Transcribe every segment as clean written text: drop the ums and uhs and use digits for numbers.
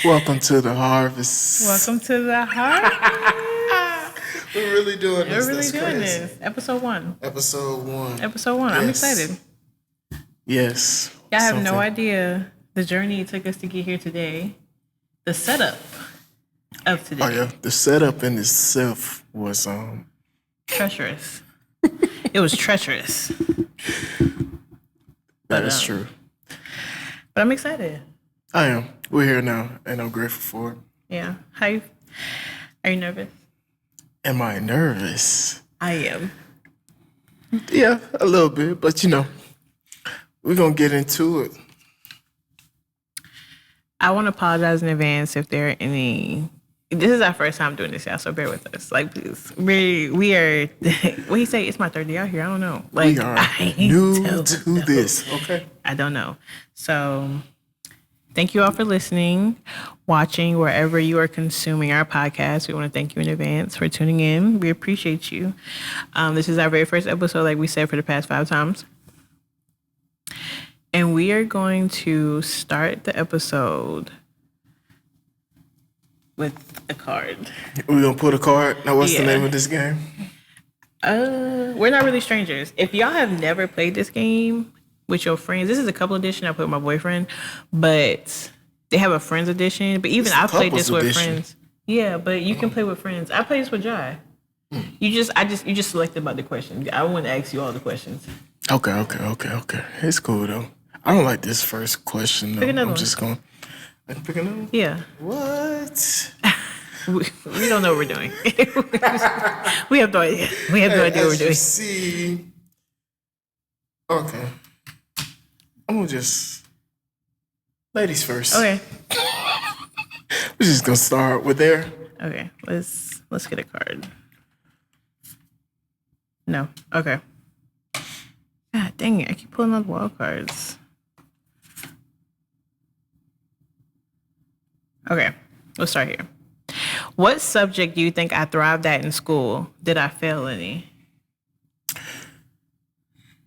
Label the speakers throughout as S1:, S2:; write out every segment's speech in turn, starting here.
S1: Welcome to the harvest.
S2: Welcome to the harvest.
S1: We're really doing this.
S2: We're really
S1: That's
S2: doing
S1: crazy.
S2: this. Episode 1.
S1: Episode 1.
S2: Episode 1. I'm excited.
S1: Yes.
S2: Y'all have no idea the journey it took us to get here today. The setup of today.
S1: Oh yeah, the setup in itself was
S2: treacherous. It was treacherous.
S1: That is true.
S2: But I'm excited.
S1: I am. We're here now, and I'm grateful for it.
S2: Yeah. Are you nervous?
S1: Am I nervous?
S2: I am.
S1: Yeah, a little bit, but we're gonna get into it.
S2: I want to apologize in advance if there are any. This is our first time doing this, y'all, so bear with us. Like, please. We are. What do you say? It's my third day out here. I don't know. Like,
S1: We are new to this. Okay.
S2: I don't know. So, thank you all for listening, watching, wherever you are consuming our podcast. We want to thank you in advance for tuning in. We appreciate you. This is our very first episode, like we said for the past 5 times. And we are going to start the episode with a card.
S1: We're going to put a card. Now, what's the name of this game?
S2: We're not really strangers. If y'all have never played this game with your friends, this is a couple edition I put with my boyfriend, but they have a friends edition. But even I played this with friends. Yeah, but you can play with friends. I played this with Jai. You just selected about the question. I want to ask you all the questions.
S1: Okay. It's cool though. I don't like this first question though.
S2: Pick another one.
S1: Just going. I can pick another one?
S2: Yeah.
S1: What?
S2: We don't know what we're doing. We have no idea. We have no idea what we're doing.
S1: See. Okay. I'm gonna just ladies first.
S2: Okay.
S1: We're just gonna start with there.
S2: Okay. Let's get a card. No. Okay. God dang it! I keep pulling out wild cards. Okay. We'll start here. What subject do you think I thrived at in school? Did I fail any?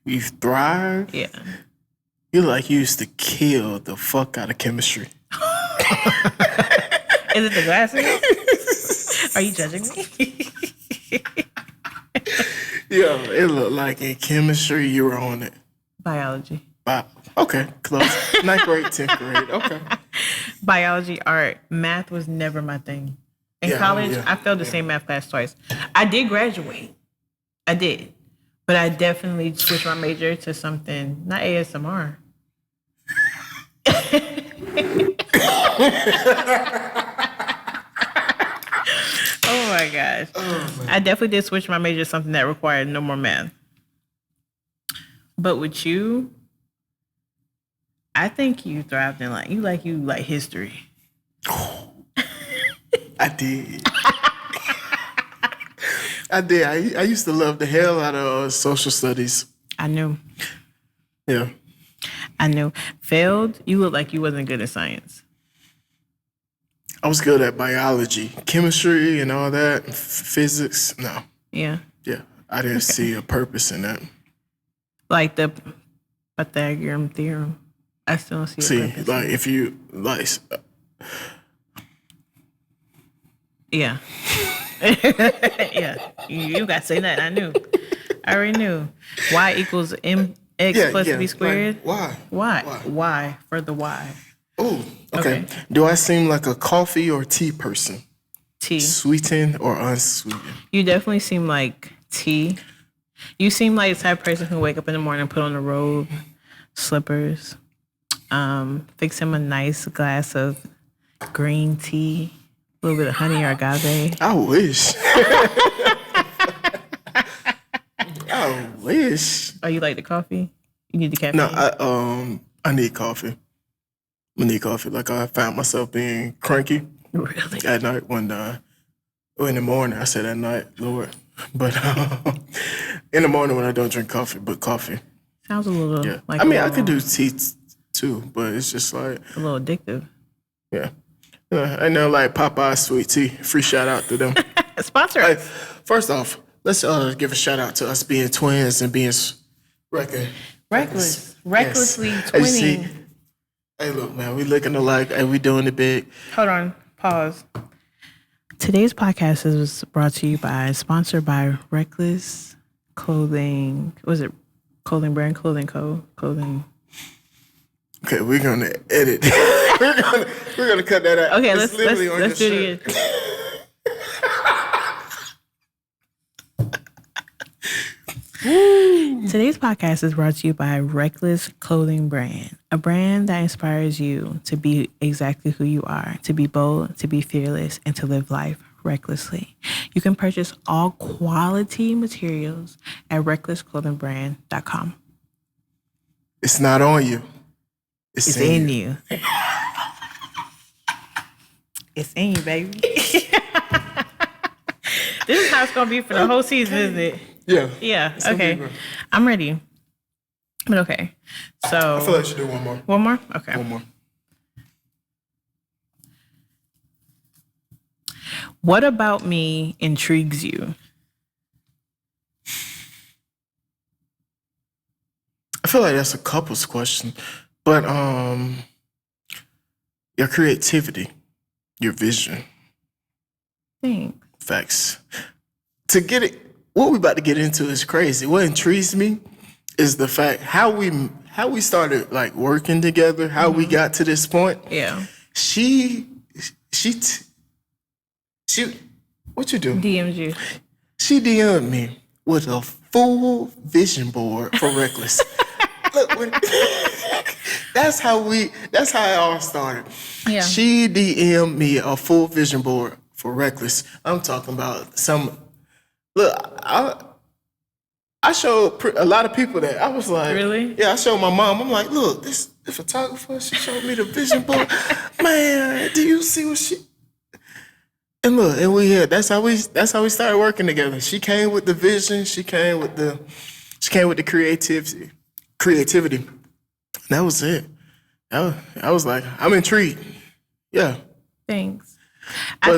S1: You thrived?
S2: Yeah.
S1: You used to kill the fuck out of chemistry.
S2: Is it the glasses? Are you judging me?
S1: Yeah, it looked like in chemistry you were on it.
S2: Biology.
S1: Okay, close. 9th grade, 10th grade. Okay.
S2: Biology, art, math was never my thing. In college, I failed the same math class twice. I did graduate. I did. But I definitely switched my major to something, not ASMR. Oh my gosh. I definitely did switch my major to something that required no more math. But with you, I think you thrived in you like history.
S1: I did. I did. I used to love the hell out of social studies.
S2: I knew.
S1: Yeah.
S2: I knew. Failed, you look like you wasn't good at science.
S1: I was good at biology, chemistry, and all that. Physics, no.
S2: Yeah.
S1: Yeah. I didn't see a purpose in that.
S2: Like the Pythagorean theorem. I still don't see a purpose.
S1: Like if you
S2: Yeah. Yeah. You got to say that. I knew. I already knew. Y equals mx plus b squared.
S1: Like,
S2: why? Why for the y.
S1: Oh, okay. Do I seem like a coffee or tea person?
S2: Tea.
S1: Sweetened or unsweetened?
S2: You definitely seem like tea. You seem like the type of person who wake up in the morning, put on a robe, slippers, fix him a nice glass of green tea, a little bit of honey or agave.
S1: I wish. I wish.
S2: Oh, you like the coffee? You need the caffeine?
S1: No, I need coffee. I need coffee. Like I found myself being cranky.
S2: Really?
S1: At night in the morning. I said at night, Lord. But in the morning when I don't drink coffee, but coffee.
S2: Sounds a little like.
S1: I could do tea too, but it's just like
S2: a little addictive.
S1: Yeah. I know, like Popeye's sweet tea. Free shout out to them.
S2: Sponsor us.
S1: First off, let's give a shout out to us being twins and being recklessly
S2: twinning.
S1: Hey, look, man, we looking alike. Hey, we doing it big.
S2: Hold on. Pause. Today's podcast is brought to you sponsored by Reckless Clothing. Was it Clothing Brand? Clothing Co. Clothing.
S1: Okay, we're gonna edit. we're gonna cut that out.
S2: Okay, let's do it again. Today's podcast is brought to you by Reckless Clothing Brand, a brand that inspires you to be exactly who you are, to be bold, to be fearless, and to live life recklessly. You can purchase all quality materials at recklessclothingbrand.com.
S1: It's not on you.
S2: It's in you. It's in you, baby. This is how it's going to be for the whole season, isn't it?
S1: Yeah.
S2: Yeah. Okay. I'm ready. But okay. So
S1: I feel like I should do one more.
S2: One more? Okay.
S1: One more.
S2: What about me intrigues you?
S1: I feel like that's a couple's question. But your creativity, your vision.
S2: Thanks.
S1: Facts. To get it, what we about to get into is crazy. What intrigues me is the fact how we started like working together, how we got to this point.
S2: Yeah.
S1: She what you do?
S2: DM'd you.
S1: She DM'd me with a full vision board for Reckless. Look, that's how it all started.
S2: Yeah.
S1: She DM'd me a full vision board for Reckless. I'm talking about look, I showed a lot of people that. I was like,
S2: really?
S1: Yeah, I showed my mom. I'm like, look, the photographer, she showed me the vision board. Man, do you see what she? And look, and we here. That's how we started working together. She came with the vision. She came with the creativity. And that was it. I was like, I'm intrigued. Yeah.
S2: Thanks. Go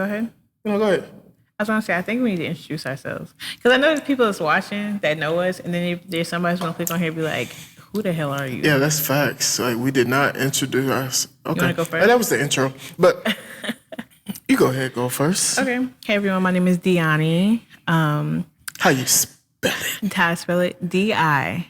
S2: ahead.
S1: No, go ahead.
S2: I was going to say, I think we need to introduce ourselves. Because I know there's people that's watching that know us, and then if there's somebody who's going to click on here and be like, who the hell are you?
S1: Yeah, that's facts. Like, we did not introduce us. Okay.
S2: You want to go first?
S1: That was the intro. But you go ahead, go first.
S2: Okay. Hey, everyone. My name is Diani.
S1: How you spell it?
S2: How I spell it? Diani.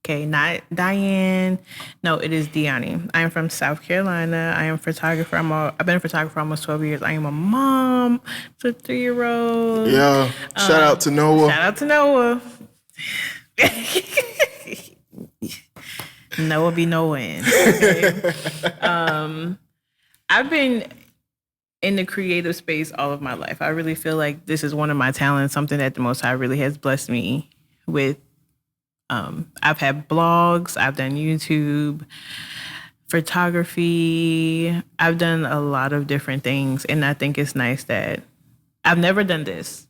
S2: Okay, not Diane. No, it is Diani. I am from South Carolina. I am a photographer. I've been a photographer for almost 12 years. I am a mom to a 3-year-old.
S1: Yeah. Shout out to Noah.
S2: Shout out to Noah. Noah be knowing. Okay? I've been in the creative space all of my life. I really feel like this is one of my talents, something that the Most High really has blessed me with. I've had blogs, I've done YouTube, photography. I've done a lot of different things, and I think it's nice that I've never done this.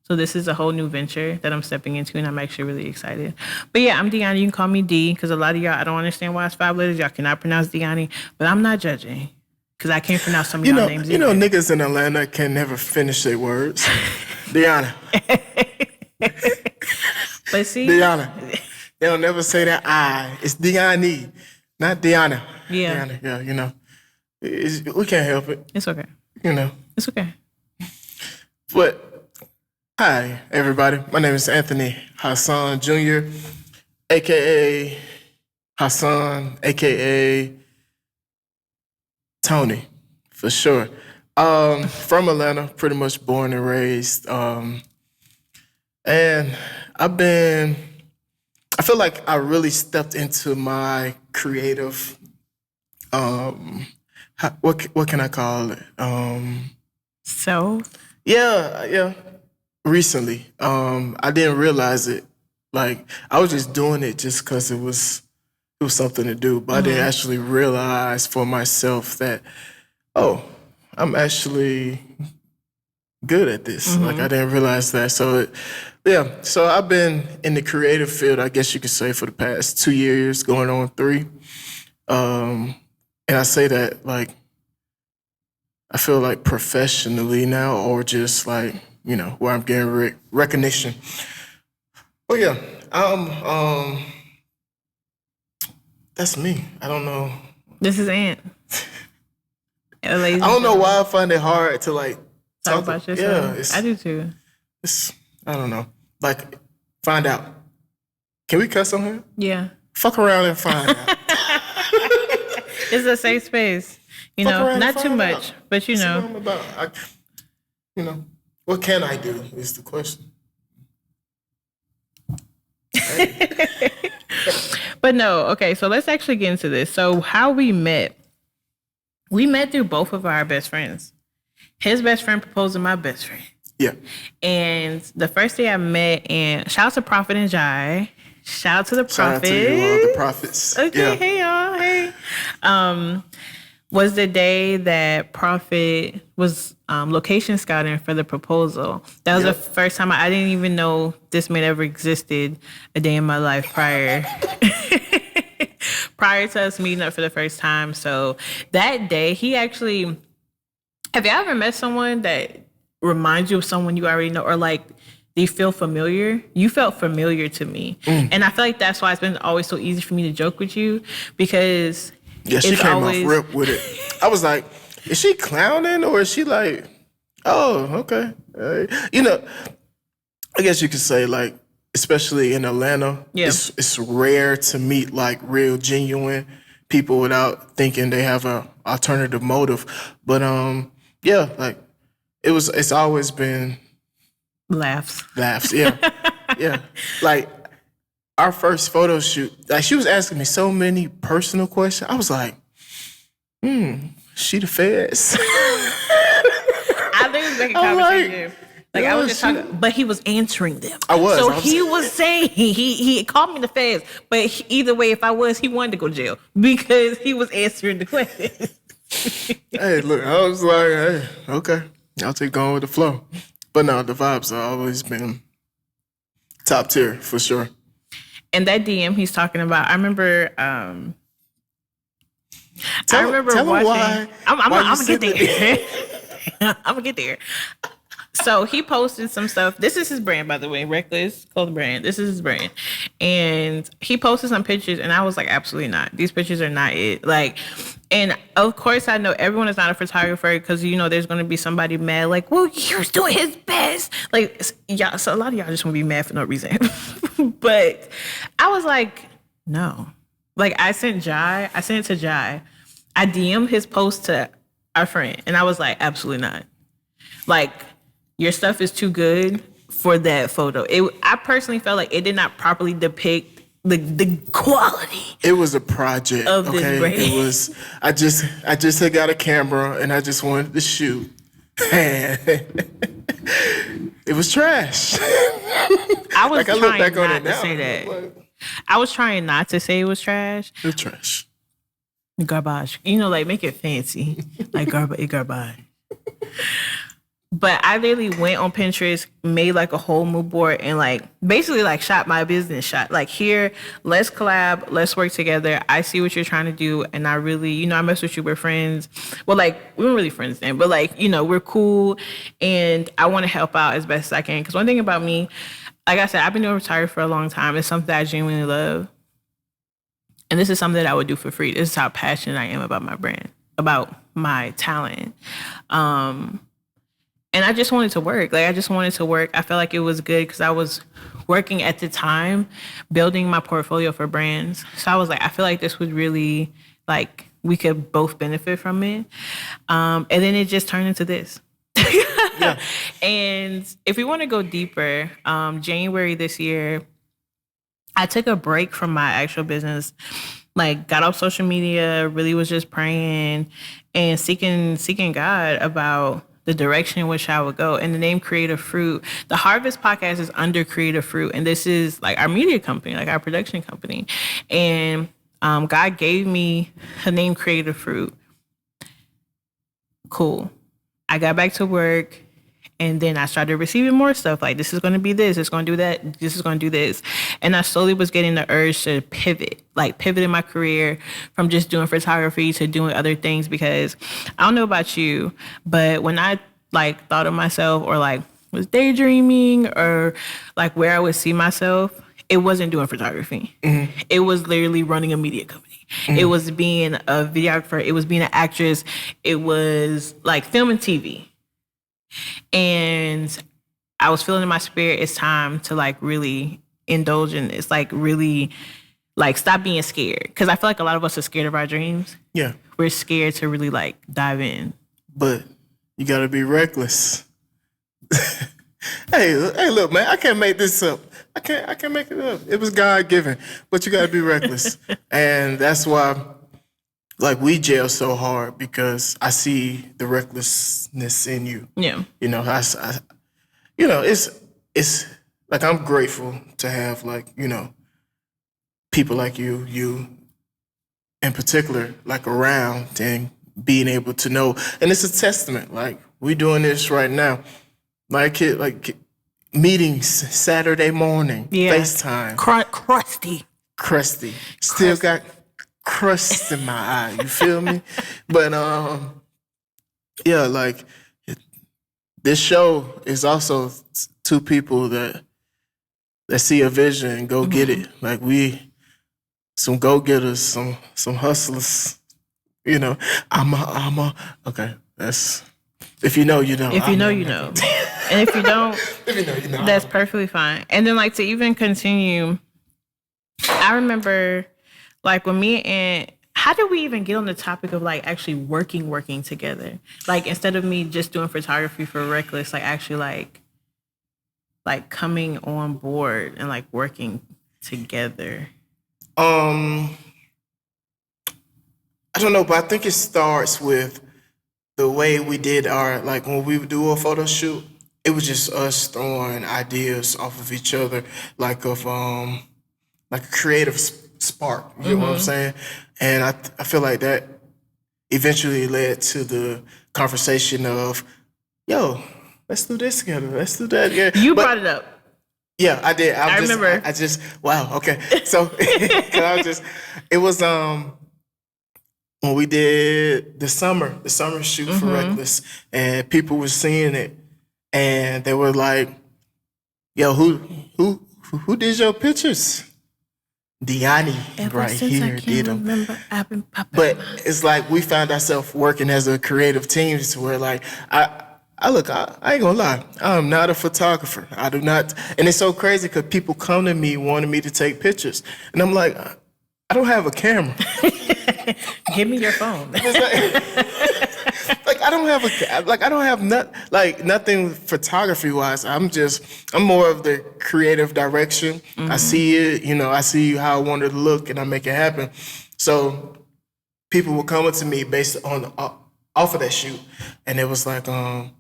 S2: So this is a whole new venture that I'm stepping into, and I'm actually really excited. But yeah, I'm Diani. You can call me D, because a lot of y'all, I don't understand why it's 5 letters. Y'all cannot pronounce Diani, but I'm not judging, because I can't pronounce some of y'all names either.
S1: You know, niggas in Atlanta can never finish their words. Diana.
S2: But see,
S1: Diana. They'll never say that I. It's Diani, not Diana.
S2: Yeah.
S1: Diana, yeah, you know. We can't help it.
S2: It's okay.
S1: You know.
S2: It's okay.
S1: But, hi, everybody. My name is Anthony Hassan Jr., a.k.a. Hassan, a.k.a. Tony, for sure. From Atlanta, pretty much born and raised. And I feel like I really stepped into my creative, what can I call it? Yeah, recently. I didn't realize it. Like, I was just doing it just because it was something to do, but I didn't actually realize for myself that, oh, I'm actually good at this. Like, I didn't realize that. So, so I've been in the creative field, I guess you could say, for the past 2 years, going on 3. And I say that, like, I feel like professionally now, or just like, you know, where I'm getting recognition. Well, yeah, That's me. I don't know.
S2: This is Ant.
S1: I don't know why I find it hard to like
S2: talk about yourself. Yeah, I do too.
S1: I don't know. Like, find out. Can we cuss on here?
S2: Yeah.
S1: Fuck around and find out.
S2: It's a safe space. You know, not too much, but you know.
S1: What I'm about. What can I do is the question.
S2: But no, okay, so let's actually get into this. So how we met through both of our best friends. His best friend proposed to my best friend.
S1: Yeah.
S2: And the first day I met, and shout out to Prophet and Jai. Shout out to the Prophets.
S1: Shout out to you, all the prophets.
S2: Okay, yeah. Hey y'all, hey. Was the day that Prophet was location scouting for the proposal. That was the first time I didn't even know this man ever existed a day in my life prior. Prior to us meeting up for the first time. So that day, he actually... Have you ever met someone that reminds you of someone you already know, or like they feel familiar? You felt familiar to me. And I feel like that's why it's been always so easy for me to joke with you, because...
S1: Yeah, she came off rip with it. I was like, is she clowning or is she like, oh, okay. I guess you could say, like, especially in Atlanta, it's rare to meet like real genuine people without thinking they have a alternative motive. But like it's always been
S2: laughs.
S1: Yeah. Yeah. Like, our first photo shoot, like, she was asking me so many personal questions. I was like, she the feds?
S2: I think it was making conversation. Like, I was just talking, but he was answering them. I was saying, he called me the feds, but either way, if I was, he wanted to go to jail because he was answering the questions.
S1: Hey, look, I was like, hey, okay, I'll take going with the flow. But no, the vibes have always been top tier for sure.
S2: And that DM he's talking about, I remember. Tell watching. Why I'm gonna get there. I'm gonna get there. So he posted some stuff. This is his brand, by the way, Reckless Clothing Brand. This is his brand, and he posted some pictures, and I was like, absolutely not. These pictures are not it. Like, and of course, I know everyone is not a photographer because there's going to be somebody mad, like, well, he was doing his best. Like, yeah. So a lot of y'all just want to be mad for no reason. But I was like, no. Like, I sent it to Jai. I DM'd his post to our friend, and I was like, absolutely not. Like, your stuff is too good for that photo. I personally felt like it did not properly depict the quality.
S1: It was a project
S2: of this brand.
S1: It was. I just had got a camera and I just wanted to shoot, and it was trash.
S2: I was trying not to say that. I was trying not to say it was trash.
S1: It was trash.
S2: Garbage. Like, make it fancy. Like, garbage. But I literally went on Pinterest, made like a whole mood board, and like basically like shot my business shot. Like, here, let's collab, let's work together. I see what you're trying to do, and I really, I mess with you. We're friends. Well, like, we weren't really friends then, but like, we're cool, and I want to help out as best as I can. Because one thing about me, like I said, I've been doing photography for a long time. It's something that I genuinely love, and this is something that I would do for free. This is how passionate I am about my brand, about my talent. And I just wanted to work. Like, I just wanted to work. I felt like it was good because I was working at the time, building my portfolio for brands. So I was like, I feel like this would really, like, we could both benefit from it. And then it just turned into this. Yeah. And if we want to go deeper, January this year, I took a break from my actual business. Like, got off social media, really was just praying and seeking God about the direction in which I would go. And the name Creative Fruit, the Harvest podcast is under Creative Fruit. And this is like our media company, like our production company. And God gave me the name Creative Fruit. Cool. I got back to work, and then I started receiving more stuff. Like, this is going to be this, it's going to do that, this is going to do this. And I slowly was getting the urge to pivot in my career from just doing photography to doing other things. Because I don't know about you, but when I like thought of myself, or like was daydreaming or like where I would see myself, it wasn't doing photography. Mm-hmm. It was literally running a media company. Mm-hmm. It was being a videographer. It was being an actress. It was like film and TV. And I was feeling in my spirit, it's time to like really indulge in this, like really like stop being scared. Because I feel like a lot of us are scared of our dreams.
S1: Yeah.
S2: We're scared to really like dive in.
S1: But you got to be reckless. Hey, look, man, I can't make this up. I can't make it up. It was God given, but you got to be reckless. And that's why, like, we jail so hard because I see the recklessness in you.
S2: Yeah.
S1: You know, it's like I'm grateful to have, like, you know, people like you in particular, like, around and being able to know. And it's a testament. Like, we doing this right now. Like meetings Saturday morning, FaceTime. Crusty. Still got crust in my eye. You feel me? But yeah, like this show is also two people that see a vision and go get it. Like we some go getters, some hustlers. You know, okay. That's if you know, you know.
S2: If you know, you know. And if you don't, that's perfectly fine. And then, like, to even continue, I remember, like, when me and how did we even get on the topic of, like, actually working together? Like, instead of me just doing photography for Reckless, like, actually, like coming on board and, like, working together.
S1: I don't know, but I think it starts with the way we did our, like, when we would do a photo shoot. It was just us throwing ideas off of each other, like of like a creative spark. You know what I'm saying? And I feel like that eventually led to the conversation of, yo, let's do this together. Let's do that together.
S2: You brought it up.
S1: Yeah, I did.
S2: I remember.
S1: I just wow. Okay, so it was when we did the summer shoot for Reckless, and people were seeing it. And they were like, "Yo, who did your pictures?" Diani right here did them. But it's like we found ourselves working as a creative team to where, like, I ain't gonna lie, I'm not a photographer. I do not, and it's so crazy because people come to me wanting me to take pictures, and I'm like, I don't have a camera.
S2: Give me your phone.
S1: Like I don't have nothing photography wise. I'm more of the creative direction. I see it, you know, I see how I want it to look and I make it happen. So people were coming to me based on off of that shoot, and it was like, yo,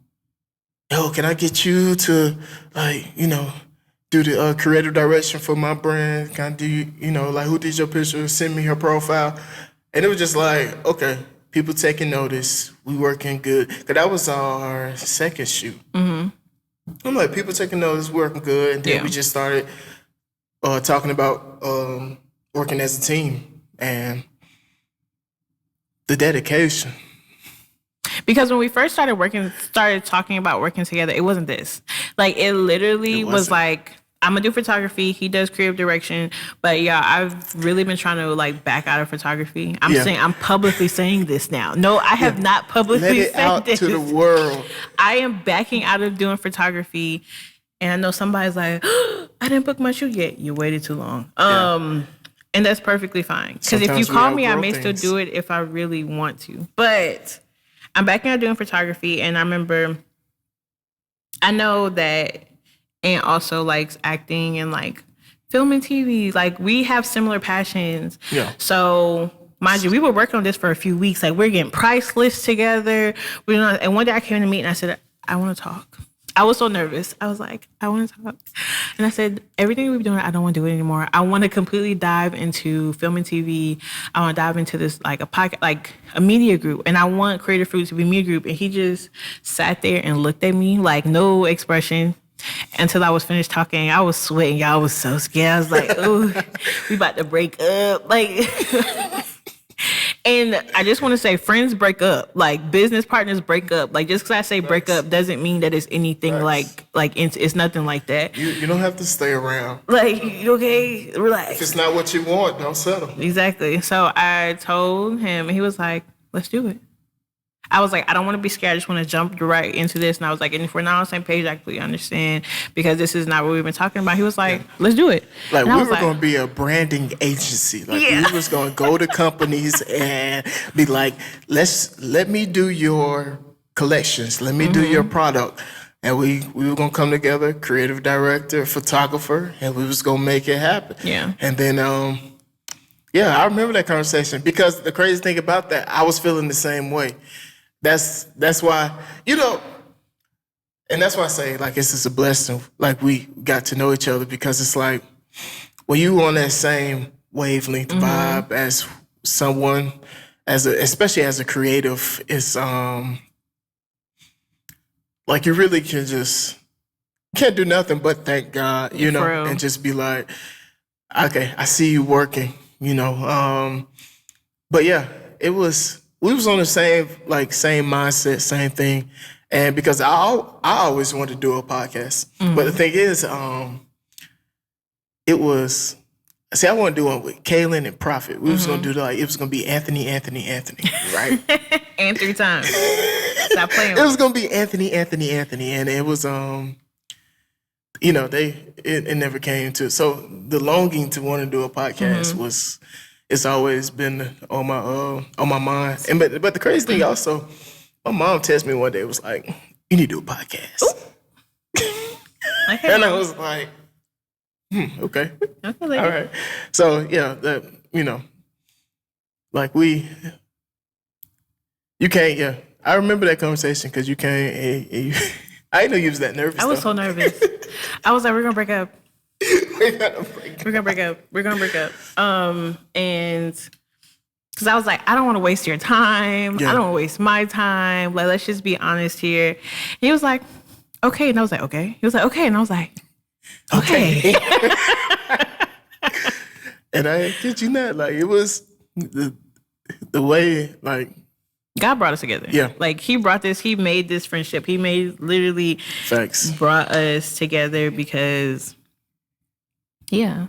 S1: can I get you to, like, you know, do the creative direction for my brand? Can I do, you know, like, who did your picture? Send me her profile. And it was just like, okay, people taking notice. We working good. Because that was our second shoot. I'm like, people taking notice, working good. And then we just started talking about working as a team and the dedication.
S2: Because when we first started talking about working together, it wasn't this. Like, it literally was like, I'm gonna do photography. He does creative direction. But yeah, I've really been trying to, like, back out of photography. I'm publicly saying this now. No, I have not publicly said
S1: out
S2: this.
S1: To the world.
S2: I am backing out of doing photography. And I know somebody's like, oh, I didn't book my shoot yet. You waited too long. And that's perfectly fine. Because if you call me, I may still do it if I really want to. But I'm backing out doing photography. And I remember, I know that and also likes acting and, like, film and TV. Like, we have similar passions. Yeah. So, mind you, we were working on this for a few weeks. Like, we're getting price lists together. And one day I came to meet and I said, I want to talk. I was so nervous. I was like, I want to talk. And I said, everything we've been doing, I don't want to do it anymore. I want to completely dive into film and TV. I want to dive into this, like, a pocket, like a media group. And I want Creative Fruit to be a media group. And he just sat there and looked at me, like, no expression. Until I was finished talking, I was sweating. Y'all was so scared. I was like, "Ooh, we about to break up." Like, And I just want to say, friends break up. Like business partners break up. Like just because I say break up doesn't mean that it's anything like it's nothing like that.
S1: You don't have to stay around.
S2: Like okay, relax.
S1: If it's not what you want, don't settle.
S2: Exactly. So I told him, and he was like, "Let's do it." I was like, I don't want to be scared. I just want to jump right into this. And I was like, and if we're not on the same page, I completely understand because this is not what we've been talking about. He was like, let's do it.
S1: Like we were going to be a branding agency. Like we was going to go to companies and be like, let me do your collections. Let me do your product. And we were going to come together, creative director, photographer, and we was going to make it happen.
S2: Yeah.
S1: And then, I remember that conversation because the crazy thing about that, I was feeling the same way. That's why, and that's why I say, like, it's just a blessing. Like, we got to know each other because it's like, when you on that same wavelength vibe as someone, especially as a creative, it's, like, you really can't do nothing but thank God, and just be like, okay, I see you working, But yeah, we was on the same mindset, same thing. And because I always wanted to do a podcast. But the thing is, I want to do one with Kaylin and Prophet. We was going to do it was going to be Anthony, right?
S2: And 3 times. Stop playing.
S1: It was going to be Anthony. And it was, it never came to. So the longing to want to do a podcast it's always been on my mind. And but the crazy thing also, my mom texted me one day, was like, you need to do a podcast. And I was like, okay. All right. So yeah, you can't, I remember that conversation because you can't, I didn't know you was that nervous.
S2: I was so nervous. I was like, we're going to break up. We're gonna break up. And because I was like, I don't want to waste your time. I don't want to waste my time. Like, let's just be honest here. And he was like, okay. And I was like, okay. He was like, okay. And I was like, okay.
S1: And I kid you not, like it was the way like
S2: God brought us together.
S1: Yeah.
S2: Like he made this friendship. He literally brought us together because and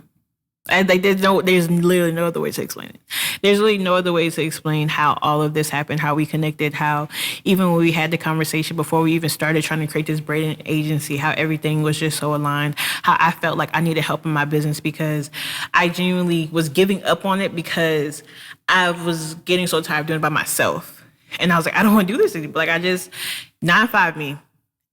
S2: like there's literally no other way to explain it. There's really no other way to explain how all of this happened, how we connected, how even when we had the conversation before we even started trying to create this branding agency, how everything was just so aligned, how I felt like I needed help in my business because I genuinely was giving up on it because I was getting so tired of doing it by myself. And I was like, I don't want to do this anymore. Like I just 9-5 me.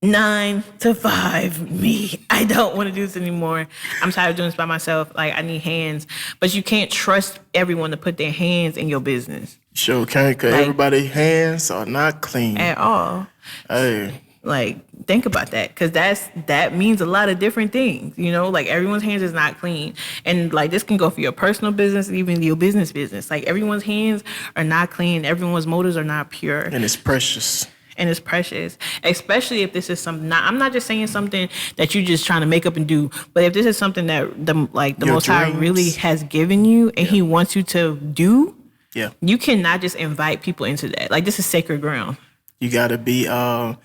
S2: 9 to 5 me. I don't want to do this anymore. I'm tired of doing this by myself. Like I need hands. But you can't trust everyone to put their hands in your business.
S1: Sure can't, because everybody's hands are not clean.
S2: At all.
S1: Hey.
S2: Like, think about that. Because that means a lot of different things. Like everyone's hands is not clean. And like this can go for your personal business, even your business. Like everyone's hands are not clean. Everyone's motives are not pure.
S1: And it's precious.
S2: And it's precious, especially if this is something. I'm not just saying something that you're just trying to make up and do, but if this is something that the Most High really has given you and He wants you to do, you cannot just invite people into that. Like this is sacred ground.
S1: You got to be. The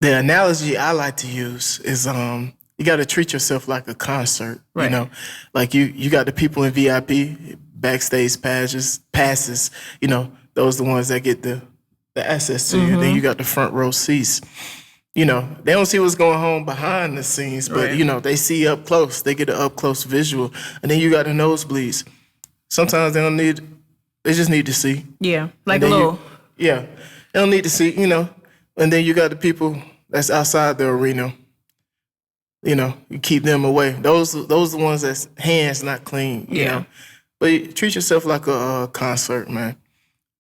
S1: analogy I like to use is you got to treat yourself like a concert.
S2: Right.
S1: Like you got the people in VIP backstage passes. Those are the ones that get the access to you. Then you got the front row seats. They don't see what's going on behind the scenes, but they see up close. They get an up close visual. And then you got the nosebleeds. Sometimes they just need to see.
S2: Yeah, like a little.
S1: They don't need to see, And then you got the people that's outside the arena. You keep them away. Those are the ones that's hands not clean. You know? But you treat yourself like a concert, man.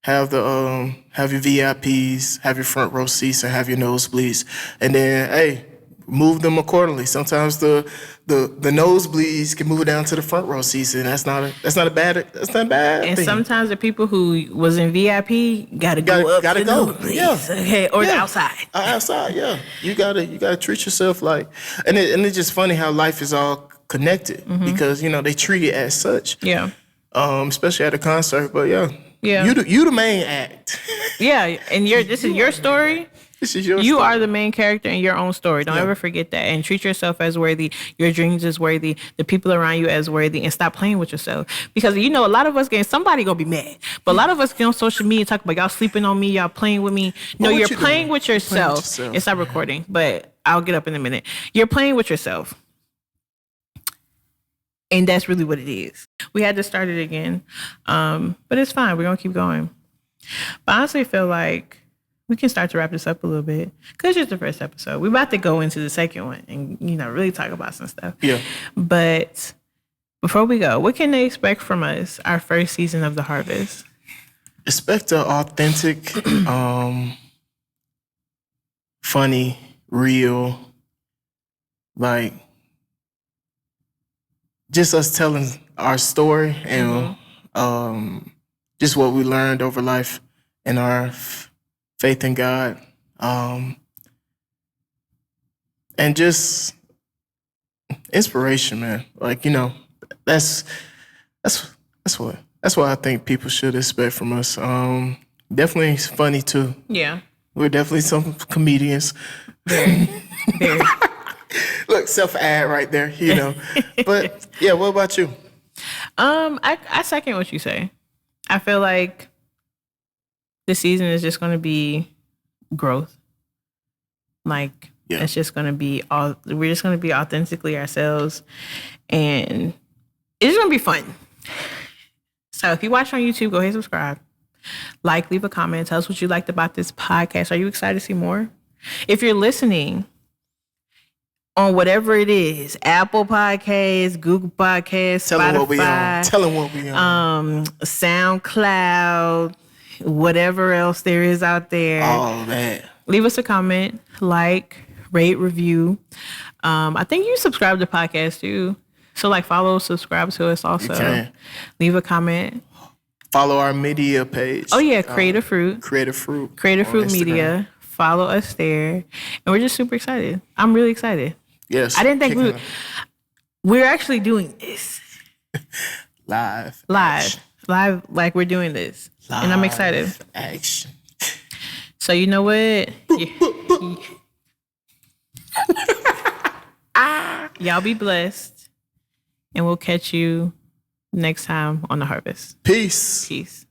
S1: Have your VIPs, have your front row seats, and have your nosebleeds, and then move them accordingly. Sometimes the nosebleeds can move down to the front row seats, and that's not a bad
S2: and
S1: thing.
S2: Sometimes the people who was in VIP gotta go up to the nosebleeds, or the outside.
S1: Outside, you gotta treat yourself like, and it's just funny how life is all connected because they treat it as such.
S2: Yeah.
S1: Especially at a concert, but
S2: Yeah.
S1: You the main act.
S2: Yeah, and this is your story.
S1: This is your
S2: You
S1: story.
S2: are the main character in your own story. Don't
S1: Yeah.
S2: ever forget that. And treat yourself as worthy. Your dreams as worthy. The people around you as worthy. And stop playing with yourself. Because a lot of us somebody gonna be mad. But a lot of us get on social media and talk about y'all sleeping on me, y'all playing with me. No, you're playing with yourself. It's not recording, but I'll get up in a minute. You're playing with yourself. And that's really what it is. We had to start it again. But it's fine. We're gonna keep going. But I honestly feel like we can start to wrap this up a little bit. Because it's just the first episode. We're about to go into the second one and, really talk about some stuff.
S1: Yeah.
S2: But before we go, what can they expect from us, our first season of The Harvest?
S1: Expect an authentic, funny, real, like, just us telling our story and just what we learned over life and our faith in God, and just inspiration, man. Like, that's what I think people should expect from us. Definitely funny too.
S2: Yeah,
S1: we're definitely some comedians.
S2: Very.
S1: Look, self-ad right there, But yeah, what about you?
S2: I second what you say. I feel like this season is just going to be growth. Like, it's just going to be we're just going to be authentically ourselves, and it's going to be fun. So if you watch on YouTube, go ahead and subscribe, leave a comment, tell us what you liked about this podcast. Are you excited to see more? If you're listening on whatever it is, Apple Podcasts, Google Podcasts, Spotify,
S1: tell them what we on.
S2: SoundCloud, whatever else there is out there.
S1: Oh, man.
S2: Leave us a comment, rate, review. I think you subscribe to the podcast too. So follow, subscribe to us also.
S1: You can.
S2: Leave a comment.
S1: Follow our media page.
S2: Oh yeah, Creative Fruit.
S1: Creative Fruit
S2: Media. Follow us there. And we're just super excited. I'm really excited.
S1: Yes.
S2: I didn't think we're actually doing this.
S1: Live,
S2: like we're doing this.
S1: Live
S2: and I'm excited.
S1: Action.
S2: So you know what? Y'all be blessed. And we'll catch you next time on The Harvest.
S1: Peace.
S2: Peace.